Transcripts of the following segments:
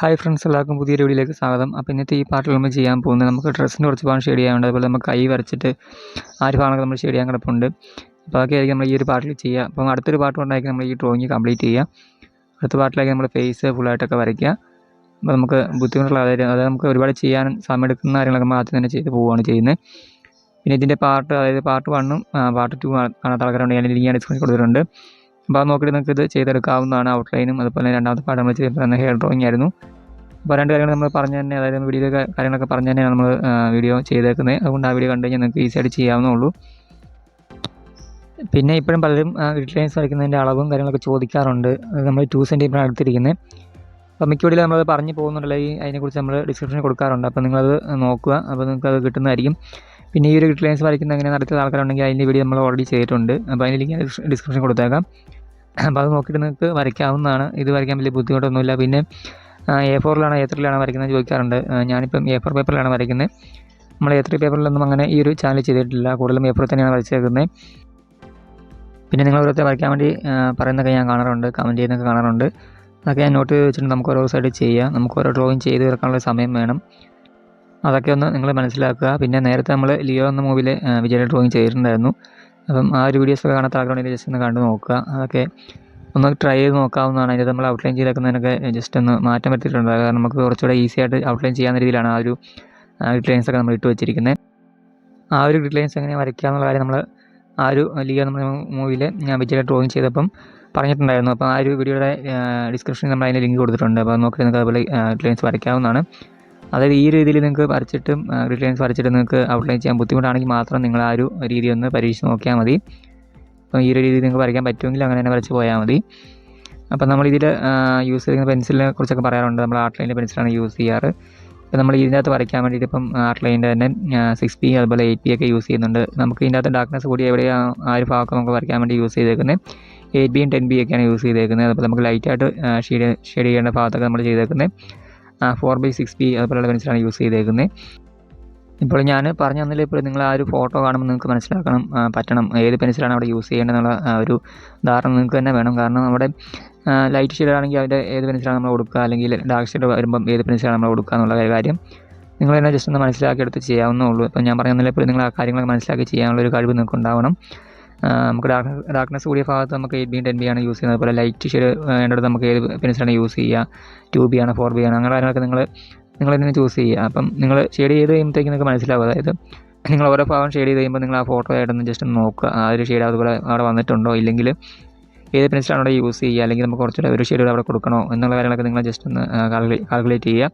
Hi friends, എല്ലാവർക്കും പുതിയൊരു വീഡിയോയിലേക്ക് സ്വാഗതം. അപ്പോൾ ഇന്നത്തെ ഈ പാർട്ടിൽ നമ്മൾ ചെയ്യാൻ പോകുന്നത് നമുക്ക് ഡ്രസ്സിന് കുറച്ച് ഭാഗം ഷെയ്ഡ് ചെയ്യാനുണ്ട്. അതുപോലെ നമുക്ക് കൈ വരച്ചിട്ട് ആ ഒരു ഭാഗങ്ങൾ നമ്മൾ ഷെയ്ഡ് ചെയ്യാൻ കിടപ്പുണ്ട്. അപ്പോൾ അതൊക്കെ ആയിരിക്കും നമ്മൾ ഈ ഒരു പാർട്ടിൽ ചെയ്യുക. അപ്പം അടുത്തൊരു പാർട്ട് കൊണ്ടായിരിക്കും നമ്മൾ ഈ ഡ്രോയിങ് കംപ്ലീറ്റ് ചെയ്യുക. അടുത്ത പാർട്ടിലേക്ക് നമ്മൾ ഫേസ് ഫുള്ളായിട്ടൊക്കെ വരയ്ക്കുക. അപ്പോൾ നമുക്ക് ബുദ്ധിമുട്ടുള്ള അതായത് നമുക്ക് ഒരുപാട് ചെയ്യാൻ സമയം എടുക്കുന്ന കാര്യങ്ങളൊക്കെ നമ്മൾ ആദ്യം തന്നെ ചെയ്ത് പോവുകയാണ് ചെയ്യുന്നത്. പിന്നെ ഇതിൻ്റെ പാർട്ട് പാർട്ട് 1ഉം പാർട്ട് 2 കാണാത്ത ആൾക്കാരുണ്ടെങ്കിൽ അതിന് ലിങ്ക് ഞാൻ ഡിസ്ക്രിപ്ഷനിൽ കൊടുത്തിട്ടുണ്ട്. അപ്പോൾ അത് നോക്കിയിട്ട് നിങ്ങൾക്ക് ഇത് ചെയ്തെടുക്കാവുന്നതാണ്. ഔട്ട്ലൈനും അതുപോലെ രണ്ടാമത്തെ പാർട്ട് നമ്മൾ ചെയ്തിരുന്ന ഹെയർ ഡ്രോയിങ് ആയിരുന്നു. അപ്പോൾ രണ്ട് കാര്യങ്ങൾ നമ്മൾ പറഞ്ഞു തന്നെ, അതായത് വീഡിയോയിലെ കാര്യങ്ങളൊക്കെ പറഞ്ഞു തന്നെയാണ് നമ്മൾ വീഡിയോ ചെയ്തേക്കുന്നത്. അതുകൊണ്ട് ആ വീഡിയോ കണ്ടു കഴിഞ്ഞാൽ നിങ്ങൾക്ക് ഈസിയായിട്ട് ചെയ്യാവുന്നുള്ളൂ. പിന്നെ ഇപ്പോഴും പലരും ഗ്രിഡ് ലൈൻസ് വരയ്ക്കുന്നതിൻ്റെ അളവും കാര്യങ്ങളൊക്കെ ചോദിക്കാറുണ്ട്. അത് നമ്മൾ 2 സെൻറ്റിമീറ്ററാണ് എടുത്തിരിക്കുന്നത്. അപ്പോൾ മിക്ക വീഡിയോയിൽ നമ്മളത് പറഞ്ഞു പോകുന്നുണ്ടല്ലോ, അതിനെക്കുറിച്ച് നമ്മൾ ഡിസ്ക്രിപ്ഷനിൽ കൊടുക്കാറുണ്ട്. അപ്പോൾ നിങ്ങളത് നോക്കുക, അപ്പോൾ നിങ്ങൾക്കത് കിട്ടുന്നതായിരിക്കും. പിന്നെ ഈ ഒരു ഗ്രിഡ് ലൈൻസ് വരയ്ക്കുന്ന എങ്ങനെ നടത്തിയ ആൾക്കാരുണ്ടെങ്കിൽ അതിൻ്റെ വീഡിയോ നമ്മൾ ഓൾറെഡി ചെയ്തിട്ടുണ്ട്. അപ്പോൾ അതിന് ലിങ്ക് ഡിസ്ക്രിപ്ഷൻ കൊടുത്തേക്കാം. അപ്പോൾ അത് നോക്കിയിട്ട് നിങ്ങൾക്ക് വരയ്ക്കാവുന്നതാണ്. ഇത് വരയ്ക്കാൻ വലിയ ബുദ്ധിമുട്ടൊന്നുമില്ല. പിന്നെ A4 A3 വരയ്ക്കുന്നത് ചോദിക്കാറുണ്ട്. ഞാനിപ്പം A4 പേപ്പറിലാണ് വരയ്ക്കുന്നത്. നമ്മൾ A3 പേപ്പറിലൊന്നും അങ്ങനെ ഈ ഒരു ചാനൽ ചെയ്തിട്ടില്ല. കൂടുതലും A4 തന്നെയാണ് വരച്ചേക്കുന്നത്. പിന്നെ നിങ്ങൾ ഓരോരുത്തർ വരയ്ക്കാൻ വേണ്ടി പറയുന്നതൊക്കെ ഞാൻ കാണാറുണ്ട്, കമൻറ്റ് ചെയ്യുന്നതൊക്കെ കാണാറുണ്ട്. അതൊക്കെ ഞാൻ നോട്ട് വെച്ചിട്ട് നമുക്ക് ഓരോ ദിവസമായിട്ട് ചെയ്യാം. നമുക്ക് ഓരോ ഡ്രോയിങ് ചെയ്ത് തീർക്കാനുള്ള സമയം വേണം. അതൊക്കെ ഒന്ന് നിങ്ങൾ മനസ്സിലാക്കുക. പിന്നെ നേരത്തെ നമ്മൾ ലിയോ എന്ന മൂവിയിൽ വിജയുടെ ഡ്രോയിങ് ചെയ്തിട്ടുണ്ടായിരുന്നു. അപ്പം ആ ഒരു വീഡിയോസൊക്കെ കാണാത്ത ആൾക്കാരുണ്ടെങ്കിൽ ജസ്റ്റ് ഒന്ന് കണ്ടു നോക്കുക. അതൊക്കെ ഒന്ന് ട്രൈ ചെയ്ത് നോക്കാവുന്നതാണ്. അതിൻ്റെ നമ്മൾ ഔട്ട്ലൈൻ ചെയ്തേക്കുന്നതിനൊക്കെ ജസ്റ്റ് ഒന്ന് മാറ്റം വരുത്തിയിട്ടുണ്ട്. കാരണം നമുക്ക് കുറച്ചുകൂടെ ഈസി ആയിട്ട് ഔട്ട്ലൈൻ ചെയ്യാവുന്ന രീതിയിലാണ് ആ ഒരു ഗ്രിഡ് ലൈൻസൊക്കെ നമ്മൾ ഇട്ട് വെച്ചിരിക്കുന്നത്. ആ ഒരു ഗ്രിഡ് ലൈൻസ് എങ്ങനെ വരയ്ക്കുക എന്നുള്ള കാര്യം നമ്മൾ ആ ഒരു ലിയോ എന്ന മൂവിയിൽ ഞാൻ വിജയുടെ ഡ്രോയിങ് ചെയ്തപ്പം പറഞ്ഞിട്ടുണ്ടായിരുന്നു. അപ്പോൾ ആ ഒരു വീഡിയോയുടെ ഡിസ്ക്രിപ്ഷനിൽ നമ്മൾ അതിൻ്റെ ലിങ്ക് കൊടുത്തിട്ടുണ്ട്. അപ്പോൾ നോക്കി നിങ്ങൾക്ക് അതുപോലെ ഗ്രിഡ് ലൈൻസ് വരയ്ക്കാവുന്നതാണ്. അതായത് ഈ രീതിയിൽ നിങ്ങൾക്ക് വരച്ചിട്ടും ഗ്രിഡ് ലൈൻസ് വരച്ചിട്ട് നിങ്ങൾക്ക് ഔട്ട്ലൈൻ ചെയ്യാൻ ബുദ്ധിമുട്ടാണെങ്കിൽ മാത്രം നിങ്ങൾ ആ ഒരു രീതി ഒന്ന് പരീക്ഷിച്ച് നോക്കിയാൽ മതി. അപ്പോൾ ഈ ഒരു രീതിയിൽ നിങ്ങൾക്ക് വരയ്ക്കാൻ പറ്റുമെങ്കിൽ അങ്ങനെ തന്നെ വരച്ച് പോയാൽ മതി. അപ്പോൾ നമ്മളിതിൽ യൂസ് ചെയ്യുന്ന പെൻസിലിനെ കുറിച്ചൊക്കെ പറയാറുണ്ട്. നമ്മൾ ആർട്ട് ലൈനിൻ്റെ പെൻസിലാണ് യൂസ് ചെയ്യാറ്. ഇപ്പോൾ നമ്മൾ ഇതിനകത്ത് വരയ്ക്കാൻ വേണ്ടിയിട്ട് ഇപ്പം ആർട്ട് ലൈനിൻ്റെ തന്നെ 6B അതുപോലെ 8B ഒക്കെ യൂസ് ചെയ്യുന്നുണ്ട്. നമുക്ക് ഇതിനകത്ത് ഡാർക്ക്നെസ് കൂടി എവിടെയാണ് ആ ഒരു ഭാഗമൊക്കെ നമുക്ക് വരയ്ക്കാൻ വേണ്ടി യൂസ് ചെയ്തേക്കുന്നത് 8Bയും 10B ഒക്കെയാണ് യൂസ് ചെയ്തേക്കുന്നത്. അതുപോലെ നമുക്ക് ലൈറ്റായിട്ട് ഷെയ്ഡ് ചെയ്യേണ്ട ഭാഗത്തൊക്കെ നമ്മൾ ചെയ്തേക്കുന്നത് 4B 6B അതുപോലെയുള്ള പെൻസിലാണ് യൂസ് ചെയ്തേക്കുന്നത്. ഇപ്പോൾ ഞാൻ പറഞ്ഞു തന്നില്ല, ഇപ്പോൾ നിങ്ങൾ ആ ഒരു ഫോട്ടോ കാണുമ്പോൾ നിങ്ങൾക്ക് മനസ്സിലാക്കണം പറ്റണം ഏത് പെൻസിലാണ് അവിടെ യൂസ് ചെയ്യേണ്ടതെന്നുള്ള ഒരു ധാരണ നിങ്ങൾക്ക് തന്നെ വേണം. കാരണം അവിടെ ലൈറ്റ് ഷെയ്ഡാണെങ്കിൽ അതിൻ്റെ ഏത് പെൻസിലാണ് നമ്മൾ കൊടുക്കുക, അല്ലെങ്കിൽ ഡാർക്ക് ഷെയ്ഡ് വരുമ്പം ഏത് പെൻസിലാണ് നമ്മൾ കൊടുക്കുക എന്നുള്ള കാര്യം നിങ്ങൾ തന്നെ ജസ്റ്റ് ഒന്ന് മനസ്സിലാക്കിയെടുത്ത് ചെയ്യാവുന്നുള്ളൂ. ഇപ്പോൾ ഞാൻ പറഞ്ഞു തന്നില്ല, ഇപ്പോൾ നിങ്ങൾ ആ കാര്യങ്ങളൊക്കെ മനസ്സിലാക്കി ചെയ്യാനുള്ളൊരു കഴിവ് നിങ്ങൾക്ക് ഉണ്ടാവണം. നമുക്ക് ഡാർക്ക്നെസ് കൂടിയ ഭാഗത്ത് നമുക്ക് 8Bയും 10B ആണ് യൂസ് ചെയ്യുന്നത്. അതുപോലെ ലൈറ്റ് ഷെയ്ഡ് വേണ്ടത് നമുക്ക് ഏത് പെൻസിലാണ് യൂസ് ചെയ്യുക, 2B ആണോ 4B ആണോ അങ്ങനെ കാര്യങ്ങളൊക്കെ നിങ്ങൾ തന്നെ ചൂസ് ചെയ്യുക. അപ്പം നിങ്ങൾ ഷെയ്ഡ് ചെയ്ത് കഴിയുമ്പോഴത്തേക്ക് നിങ്ങൾക്ക് മനസ്സിലാവും. അതായത് നിങ്ങൾ ഓരോ ഭാഗം ഷെയ്ഡ് ചെയ്ത് കഴിയുമ്പോൾ നിങ്ങൾ ആ ഫോട്ടോ ആയിട്ടൊന്ന് ജസ്റ്റ് ഒന്ന് നോക്കുക, ആ ഒരു ഷെയ്ഡ് അതുപോലെ അവിടെ വന്നിട്ടുണ്ടോ, ഇല്ലെങ്കിൽ ഏത് പെൻസിലാണ് അവിടെ യൂസ് ചെയ്യുക, അല്ലെങ്കിൽ നമുക്ക് കുറച്ചുകൂടെ ഒരു ഷെയ്ഡ് അവിടെ കൊടുക്കണോ എന്നുള്ള കാര്യങ്ങളൊക്കെ നിങ്ങൾ ജസ്റ്റ് ഒന്ന് കാൽക്കുലേറ്റ് ചെയ്യുക.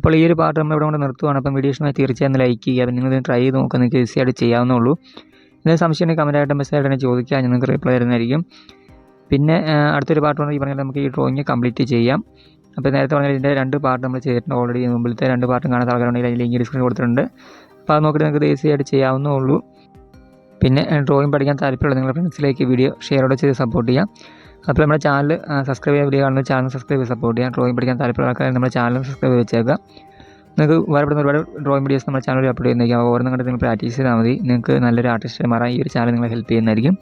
അപ്പോൾ ഈ ഒരു പാർട്ട് നമ്മൾ ഇവിടെ കൊണ്ട് നിർത്തുവാണ്. അപ്പം വീഡിയോ ഇഷ്ടമായി തീർച്ചയായും ലൈക്ക് ചെയ്യുക. അപ്പം നിങ്ങൾ ട്രൈ ചെയ്ത് നോക്കുക, നിങ്ങൾക്ക് ഈസി ആയിട്ട് ചെയ്യാവുന്നുള്ളൂ. എന്തെങ്കിലും സംശയം ഉണ്ടെങ്കിൽ കമൻറ്റായിട്ട് മെസ്സേജായിട്ട് തന്നെ ചോദിക്കുക, ഞാൻ നിങ്ങൾക്ക് റിപ്ലൈ തരുന്നതായിരിക്കും. പിന്നെ അടുത്തൊരു പാർട്ട് ഈ പറഞ്ഞാൽ നമുക്ക് ഈ ഡ്രോയിങ് കംപ്ലീറ്റ് ചെയ്യാം. അപ്പോൾ നേരത്തെ പറഞ്ഞാൽ ഇതിൻ്റെ 2 പാർട്ട് നമ്മൾ ചെയ്തിട്ടുണ്ട് ഓൾറെഡി. മുമ്പിലത്തെ 2 പാർട്ടും കാണാത്ത ആൾക്കാരുണ്ടെങ്കിൽ അതിൽ ലിങ്ക് ഡിസ്ക്രിപ്ഷൻ കൊടുത്തിട്ടുണ്ട്. അപ്പോൾ അത് നോക്കിയിട്ട് നിങ്ങൾക്ക് ഈസി ആയിട്ട് ചെയ്യാവുന്നുള്ളൂ. പിന്നെ ഡ്രോയിങ് പഠിക്കാൻ താല്പര്യമുള്ള നിങ്ങളുടെ ഫ്രണ്ട്സിലേക്ക് വീഡിയോ ഷെയറോടെ ചെയ്ത് സപ്പോർട്ട് ചെയ്യാം. അപ്പോൾ നമ്മുടെ ചാനൽ സബ്സ്ക്രൈബ് ചെയ്യാൻ വീഡിയോ കാണുന്ന ചാനൽ സബ്സ്ക്രൈബ് ചെയ്ത് സപ്പോർട്ട് ചെയ്യാം. ഡ്രോയിങ് പഠിക്കാൻ താല്പര്യമുള്ള ആൾക്കാർ നമ്മുടെ ചാനൽ സബ്സ്ക്രൈബ് ചെയ്ത് വെച്ചേക്കുക. നിങ്ങൾക്ക് ഉപകാരപ്പെടുന്ന ഒരുപാട് ഡ്രോയിങ് വീഡിയോസ് നമ്മുടെ ചാനലിൽ അപ്ലോഡ് ചെയ്യുന്നതായിരിക്കും. ഓരോന്നും കണ്ടിട്ട് നിങ്ങൾ പ്രാക്ടീസ് ചെയ്താൽ മതി. നിങ്ങൾക്ക് നല്ലൊരു ആർട്ടിസ്റ്റായി മാറാൻ ഈ ഒരു ചാനൽ നിങ്ങളെ ഹെൽപ്പ് ചെയ്യുന്നതായിരിക്കും.